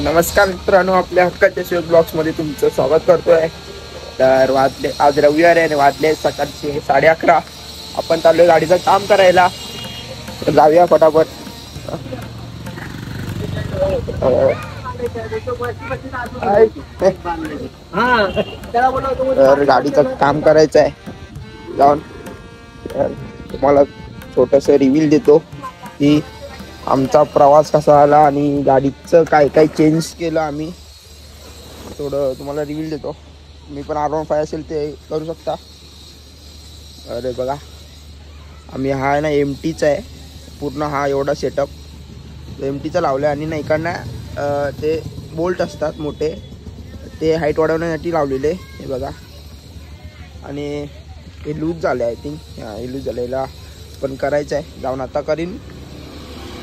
नमस्कार मित्रांनो, आपल्या हक्काच्या शिव ब्लॉग्स मध्ये तुमचं स्वागत करतोय। तर वाजले आज रविवार आहे आणि वाजले सकाळचे 11:30। आपण चाललोय गाडीचं काम करायला, तर जाऊया फटाफट। तर गाडीचं काम करायचं आहे जाऊन। तुम्हाला छोटस रिव्हील देतो की आमचा प्रवास कसा आला आणि गाडीचं काय काय चेंज केलं आम्ही, थोडं तुम्हाला रिव्हील देतो। मी पण R15 असेल ते करू शकता। अरे बघा, आम्ही हा आहे ना MTचा आहे पूर्ण, हा एवढा सेटअप MTचा लावला आहे। आणि ना इकडनं ते बोल्ट असतात मोठे, ते हाईट वाढवण्यासाठी लावलेले, हे बघा। आणि हे लूज झाले, आय थिंक हे लूज झालेला पण करायचं आहे, जाऊन आता करीन।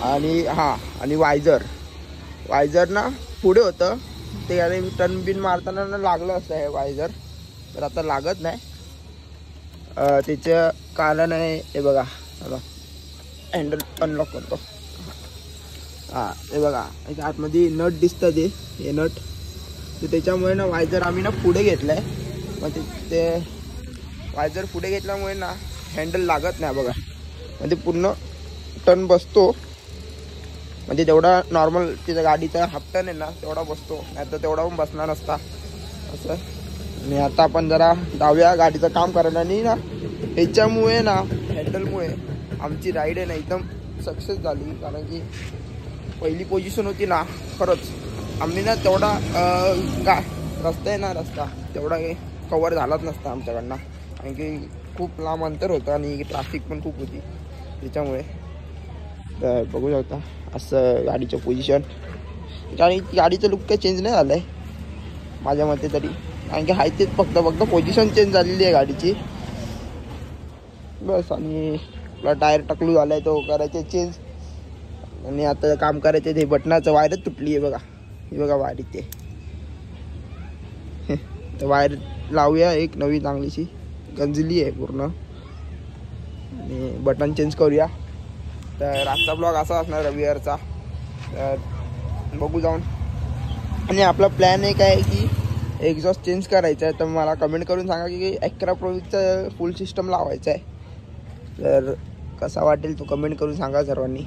आणि हां, आणि वायझर ना पुढे होतं ते, आणि टर्न बिन मारताना ना लागलं असतं हे वायझर, तर आता लागत नाही। त्याचं कारण आहे हे बघा, हँडल अनलॉक करतो। हां हे बघा, याच्या आतमध्ये नट दिसतं, हे नट, तर त्याच्यामुळे ना वायझर आम्ही ना पुढे घेतलं आहे। मग ते वायझर पुढे घेतल्यामुळे ना हँडल लागत नाही बघा, म्हणजे पूर्ण टर्न बसतो, म्हणजे तेवढा नॉर्मल तिच्या गाडीचा हाफ टर्न आहे ना तेवढा बसतो, नाही तर तेवढा पण बसणार नसता असं। आणि आता आपण जरा जाऊया गाडीचं काम करायला। आणि ना ह्याच्यामुळे ना हँडलमुळे आमची राईड आहे ना एकदम सक्सेस झाली, कारण की पहिली पोझिशन होती ना, खरंच आम्ही ना तेवढा रस्ता आहे ना, रस्ता तेवढा कवर झालाच नसता आमच्याकडनं, कारण की खूप लांब अंतर होतं आणि ट्रॅफिक पण खूप होती त्याच्यामुळे। तर बघू शकता असं गाडीचं पोझिशन, गाडीचं लुक काही चेंज नाही झालं आहे माझ्या मते तरी, कारण की हाय तेच फक्त पोझिशन चेंज झालेली आहे गाडीची बस। आणि आपला टायर टकलू झाला आहे, तो करायचे चेंज। आणि आता काम करायचं ते बटनाचं वायरच तुटली आहे बघा, हे बघा वायर इथे। तर वायर लावूया एक नवी चांगलीशी, गंजली आहे पूर्ण, आणि बटन चेंज करूया। तर आजचा ब्लॉग असा असणार रविवारचा, तर बघू जाऊन। आणि आपला प्लॅन एक आहे की एक्झॉस्ट चेंज करायचा आहे, तर मला कमेंट करून सांगा की Acura Pro फुल सिस्टम लावायचा आहे, तर कसा वाटेल तो कमेंट करून सांगा सर्वांनी।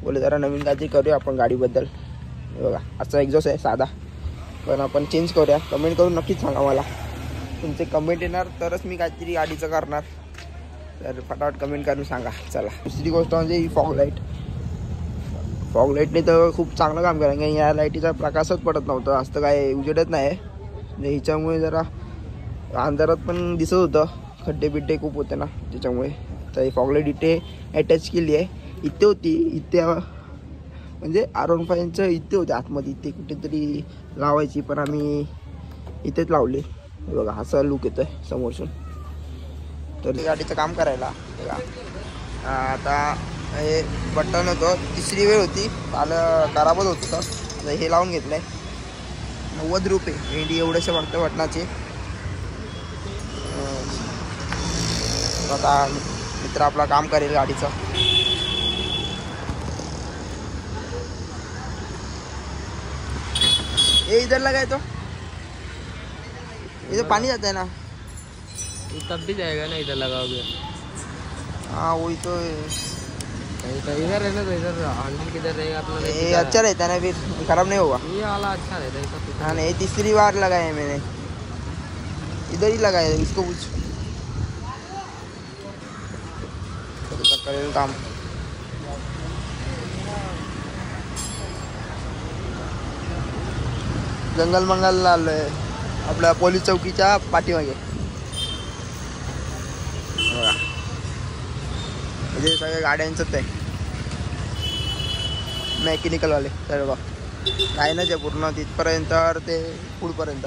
बोले जरा नवीन काहीतरी करूया आपण गाडीबद्दल। बघा असा एक्झॉस्ट आहे साधा, पण आपण चेंज करूया। कमेंट करून नक्कीच सांगा मला, तुमचे कमेंट येणार तरच मी काहीतरी गाडीचं करणार, तर फटाफट कमेंट करून सांगा। चला, दुसरी गोष्ट म्हणजे ही फॉग लाईटने तर खूप चांगलं काम केलं, कारण या लाईटीचा प्रकाशच पडत नव्हतं, असं काय उजेडत नाही, म्हणजे हिच्यामुळे जरा अंधारात पण दिसत होतं, खड्डे बिड्डे खूप होते ना त्याच्यामुळे। तर ही फॉग लाईट इथे अटॅच केली आहे, इथे होती, इथे म्हणजे R15चं इथे होते आतमध्ये, इथे कुठेतरी लावायची, पण आम्ही इथेच लावली। बघा असा लुक येतोय समोरसून। तर गाडीचं काम करायला बघा, आता हे बटन होतं, तिसरी वेळ होती, आलं खराबच होतं, तर हे लावून घेतलं आहे। 90 रुपये भेंडी एवढेसे फक्त बटनाचे। आता मित्र आपला काम करेल गाडीचं। ये इधर लगाए तो इधर पानी जाता है ना, तब भी जाएगा ना इधर लगाओगे। हाँ वही तो इधर है ना, तो इधर हैंडल किधर रहेगा अपना, ये अच्छा रहता है ना, फिर खराब नहीं होगा। ये वाला अच्छा रहता है। हाँ नहीं, तीसरी बार लगाया है मैंने, इधर ही लगाया है, इसको कुछ करेल काम। जंगल मंगल आलोय आपल्या पोलीस चौकीच्या पाठीमागे बघा, म्हणजे सगळ्या गाड्यांचंच आहे, मेकॅनिकलवाले सर्व लाईनच आहे पूर्ण तिथपर्यंत ते पुढपर्यंत।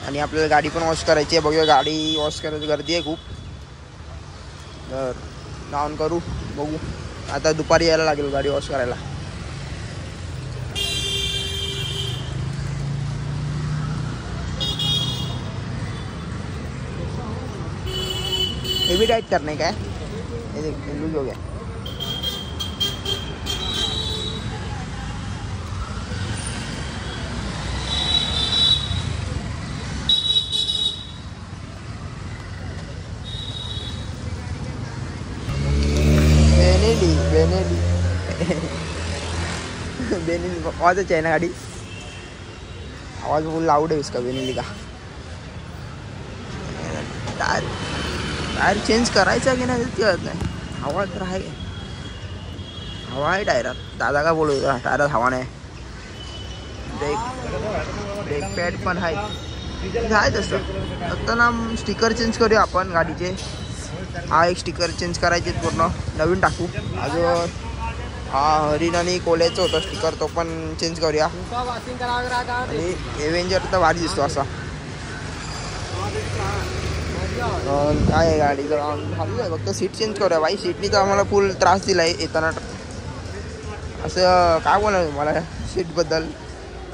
आणि आपल्याला गाडी पण वॉश करायची आहे, बघूया गाडी वॉश करायची गर्दी आहे खूप, तर जाऊन करू, बघू। आता दुपारी यायला लागेल गाडी वॉश करायला। ये भी टाइट करने का है, ये देख लूज हो गया। बेनेली बेनेली आवाजच आहे ना गाडी आवाज फुल लाऊड आहे उसका बेनेली का टायर चेंज करायचा की नाही कळत नाही हवा तर आहे हवा आहे टायरात दादा का बोलू टायरात हवा नाही ब्रेक पॅड पण आहे तसं फक्त ना स्टिकर चेंज करूया आपण गाडीचे हा एक स्टिकर चेंज करायचे पूर्ण नवीन टाकू अजून हा हरिण आणि कोल्याचं होतं स्टिकर तो पण चेंज करूया आणि एव्हेंजर तर भारी दिसतो असा काय आहे गाडीचं भारी आहे फक्त सीट चेंज करूया बाई सीटनी तर आम्हाला फुल त्रास दिला आहे येताना असं काय बोला मला सीटबद्दल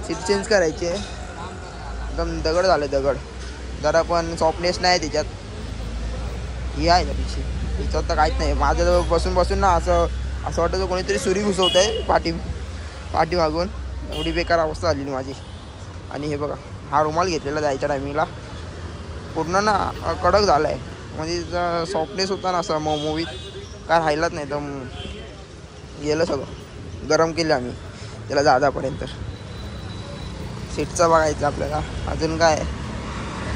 सीट चेंज करायची आहे एकदम दगड झालं दगड जरा पण सॉफ्टनेस नाही त्याच्यात ही आहे ना पिशी तिच्यात तर काहीच नाही माझं बसून ना असं वाटतं कोणीतरी सुरी घुसवत आहे पाठी मागून एवढी बेकार अवस्था झाली माझी आणि हे बघा हा रुमाल घेतलेला जायच्या टायमिंगला पूर्ण ना कडक झाला आहे म्हणजे सॉफ्टनेस होता ना असं मूवीत काय राहिलाच नाही तर गेलं सगळं गरम केलं आम्ही त्याला जादापर्यंत सीटचं बघायचं आपल्याला अजून काय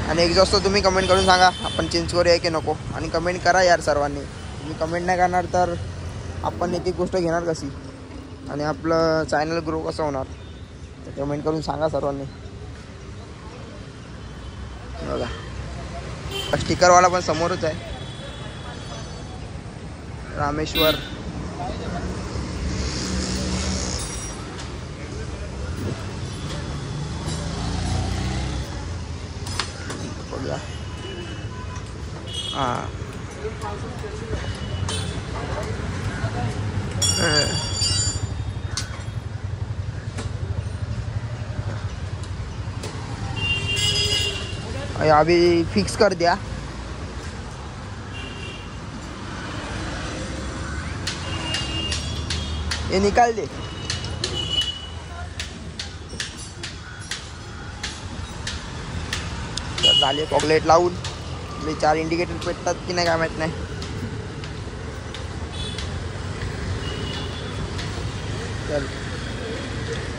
आणि एक्झॉस्ट तुम्ही कमेंट करून सांगा आपण चेंज करूया की नको आणि कमेंट करा यार सर्वांनी तुम्ही कमेंट नाही करणार तर आपण एक गोष्ट घेणार कशी आणि आपलं चॅनल ग्रो कसं होणार तर कमेंट करून सांगा सर्वांनी बघा स्टिकरवाला पण समोरच आहे रामेश्वर बघा हां अभी फिक्स कर दिया ये निकाल दे झाले पॉकलेट लावून मी 4 इंडिकेटर पेटतात की नाही काय माहित नाही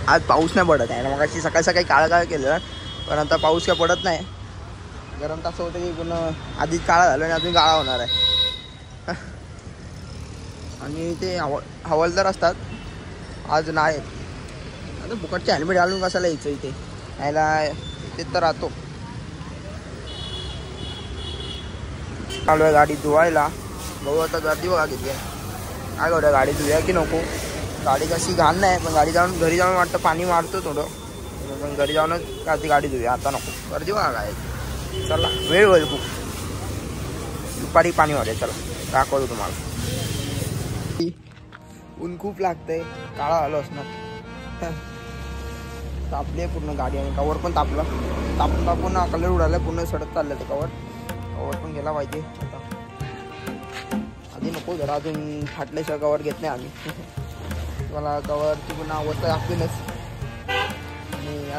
आज पाऊस नाही पडत आहे ना मग अशी सकाळी काळं केलं पण आता पाऊस काय पडत नाही गरम तास होतं की पुन्हा आधीच काळा झालं आणि अजून काळा होणार आहे आणि ते हवालदार असतात आज नाही आता फुकटचे हेल्मेट घालून कशाला यायचं इथे यायला इथे तर राहतो चालू आहे गाडी धुवायला बघू आता गर्दी बघा किती आहे काय करूया गाडी धुया की नको गाडी कशी घाण नाही पण घरी जाऊन वाटतं पाणी मारतो थोडं पण घरी जाऊनच गाडी धुया आता नको गर्दी बघा काय चला वेळ होईल खूप दुपारी पाणी वाढेल चला दाखवतो तुम्हाला ऊन खूप लागतंय काळा आलो असणार तापली आहे पूर्ण गाडी आणि कवर पण तापून कलर उडाला पूर्ण सडत चाललं ते कवर पण गेला पाहिजे आता आधी नको जरा अजून फाटल्याशिवाय कवर घेत नाही आम्ही मला कवरची पुन्हा अवस्था लागतीलच आणि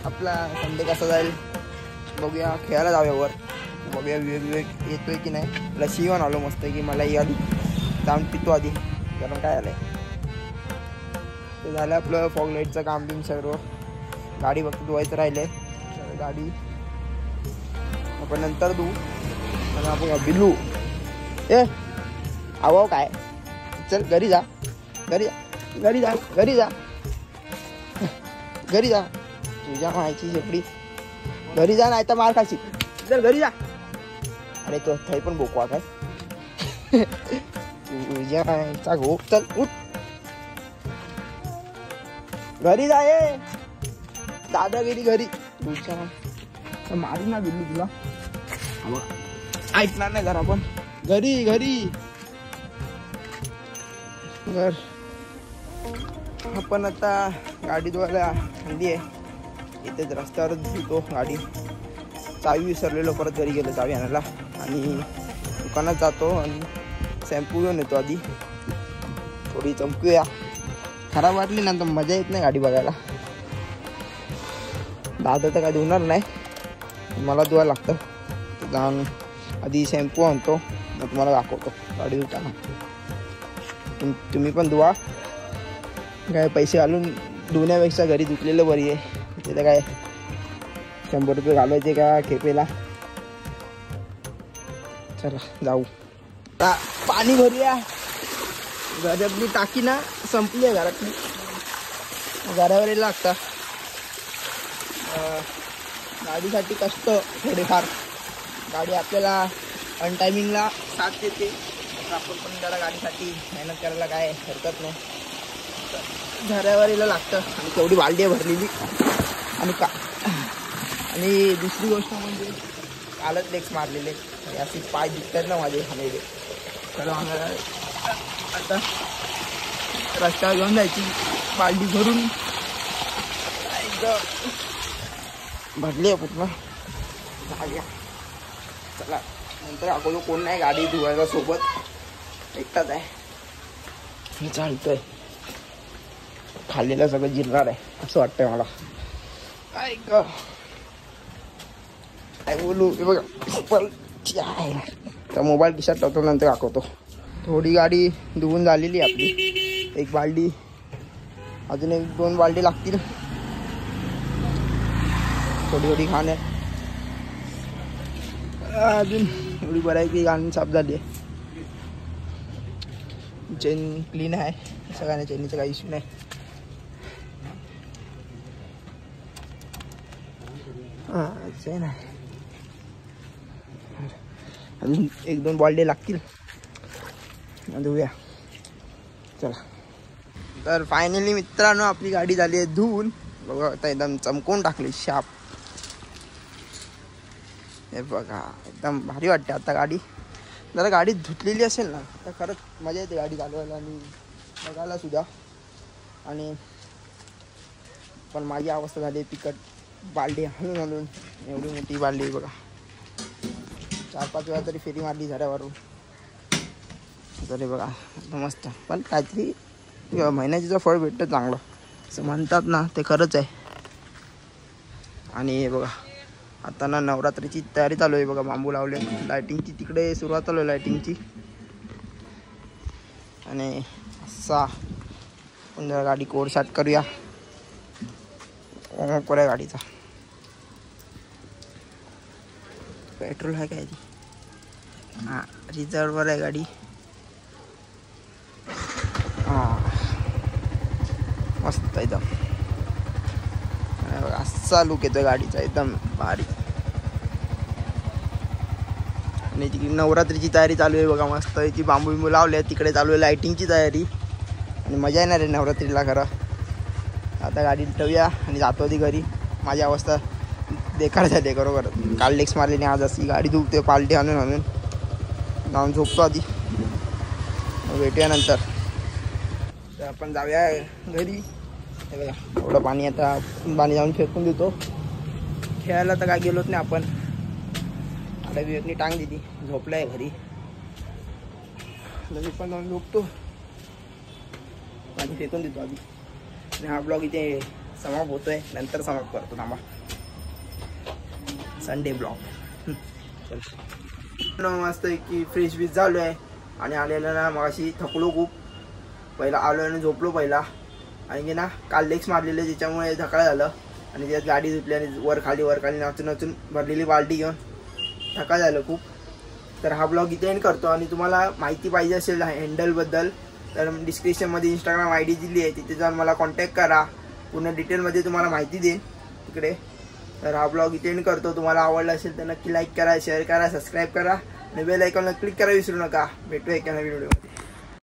आपला संडे कसा जाईल बघूया खेळायला जाऊया वर बघूया विवेक येतोय की नाही लशी घेऊन आलो मस्त की मला ही आधी जाऊन पितो आधी कारण काय झालंय ते झालं आपलं फॉग लाईटचं काम बिन सर्व गाडी फक्त धुवायचं राहिलंय गाडी आपण नंतर धुवू आणि आपण बिल्लू ए आवाव काय चल घरी जा तुझ्या माहिती शेपडी घरी जा नाही तर मार खाशील चल घरी जा अरे तो थाई पण बोकवा काय तुझ्या माहितीचा घोप चल उठ घरी जा ये दादागिरी घरी तुझ्या मारू ना बिल्लू तुला ऐकणार नाही जरा पण घरी घर आपण आता गाडी धुवायला आणली आहे इथेच रस्त्यावरच धुतो गाडी चावी विसरलेलो परत घरी गेलो चावी आणायला आणि दुकानात जातो आणि शॅम्पू घेऊन येतो आधी थोडी चमकूया खराब वाटली ना तर मजा येत नाही गाडी बघायला दादा तर काय धुणार नाही मला धुवायला लागतं जाऊन आधी शॅम्पू आणतो मग तुम्हाला दाखवतो गाडी धुताना तुम्ही पण धुवा. काय पैसे घालून धुण्यापेक्षा घरी धुतलेलं बरी आहे. तिथं काय 100 रुपये घालायचे का खेपेला. चला जाऊ. पाणी भरूया. घरातली टाकी ना संपली आहे घरातली. घरावर लागता गाडीसाठी कष्ट थोडेफार. गाडी आपल्याला अनटायमिंगला साथ देते. आपण पण जरा गाडीसाठी मेहनत करायला काय हरकत नाही. घरावरीला लागतं. आणि तेवढी बालदी आहे भरलेली. आणि दुसरी गोष्ट म्हणजे कालच लेक्स मारलेले. असे पाय दिसतात ना माझे खाणे. तर आता रस्त्यावर घेऊन जायची बालदी भरून. भरली आहे पूर्ण. चला नंतर अकोलो कोण नाही गाडी धुवायला सोबत. एकटाच आहे. मी चालतोय. खाल्लेलं सगळं जिरणार आहे असं वाटतंय मला. काय बोलू. हे बघा तर मोबाईल खिशात टाकतो नंतर दाखवतो. थोडी गाडी धुवून झालेली आपली. एक बालदी अजून 1-2 बालदी लागतील. थोडी घाण आहे अजून. एवढी बऱ्यापैकी घाण साफ झाली आहे. चेन क्लीन आहे. सगळ्यांना चेनीचा काही इश्यू नाही. चेन आहे. अजून 1-2 बालदी लागतील. धुऊया. चला तर फायनली मित्रांनो आपली गाडी झाली आहे धुवून. बघा आता एकदम चमकवून टाकली शाप. हे बघा एकदम भारी वाटते आता गाडी. जरा गाडी धुतलेली असेल ना तर खरंच मजा येते गाडी चालवायला आणि बघायला सुद्धा. आणि पण माझी अवस्था झाली पिकट. बालडी हलून एवढी मोठी बालडी बघा. 4-5 वेळा तरी फेरी मारली झाडावरून. तरी बघा मस्त. पण काहीतरी मेहनतीचं फळ भेटतं चांगलं असं म्हणतात ना ते खरंच आहे. आणि हे बघा आता ना नवरात्रीची तयारी चालू आहे बघा. बांबू लावले. लायटिंगची तिकडे सुरुवात चालू आहे लायटिंगची. आणि असा आपण जरा गाडी कोरसाट करूया. करूया गाडीचा. पेट्रोल आहे काय ती. हां रिझर्ववर आहे गाडी. हां मस्त एकदम. असा लुक येतो गाडीचा एकदम भारी. आणि तिकडे नवरात्रीची तयारी चालू आहे बघा. मस्त ती बांबू बिंबू लावले आहेत. तिकडे चालू आहे लायटिंगची तयारी. आणि मजा येणार आहे नवरात्रीला खरं. आता गाडी ठेवूया आणि जातो ती घरी. माझी अवस्था बेकार झाली बरोबर. काल लेक्स मारली आज अशी गाडी धुवते पालटी आणून जाऊन झोपतो आधी. भेटूया नंतर. तर आपण जाऊया घरी. हे बघा एवढं पाणी. आता पाणी जाऊन फेकून देतो. खेळायला तर काय गेलोच नाही आपण. आता विवेकनी टांग दिली. झोपलाय घरी. मी पण जाऊन झोपतो. पाणी फेकून देतो आधी. आणि हा ब्लॉग इथे समाप्त होतोय. नंतर समाप्त करतो थांबा. Sunday blog. चल मस्त की फ्रेश बीच झालो आहे. आणि आलेला ना मग अशी थकलो खूप. पहिला आलो आणि झोपलो पहिला. आणि की ना काल लेक्स मारलेले त्याच्यामुळे धकाळ झालं. आणि त्यात गाडी धुतली आणि वर खाली नाचून भरलेली बाल्टी घेऊन धकाळ झालं खूप. तर हा ब्लॉग इथे एंड करतो. आणि तुम्हाला माहिती पाहिजे असेल हँडलबद्दल तर डिस्क्रिप्शनमध्ये इंस्टाग्राम ID दिली आहे. तिथे जाऊन मला कॉन्टॅक्ट करा. पूर्ण डिटेलमध्ये तुम्हाला माहिती देईन तिकडे. तर हा ब्लॉग इथे एंड करतो. तुम्हाला आवडला असेल तर नक्की लाईक करा, शेअर करा, सबस्क्राईब करा आणि बेल आयकॉनला क्लिक करा विसरू नका. भेटूया एका नवीन व्हिडिओमध्ये.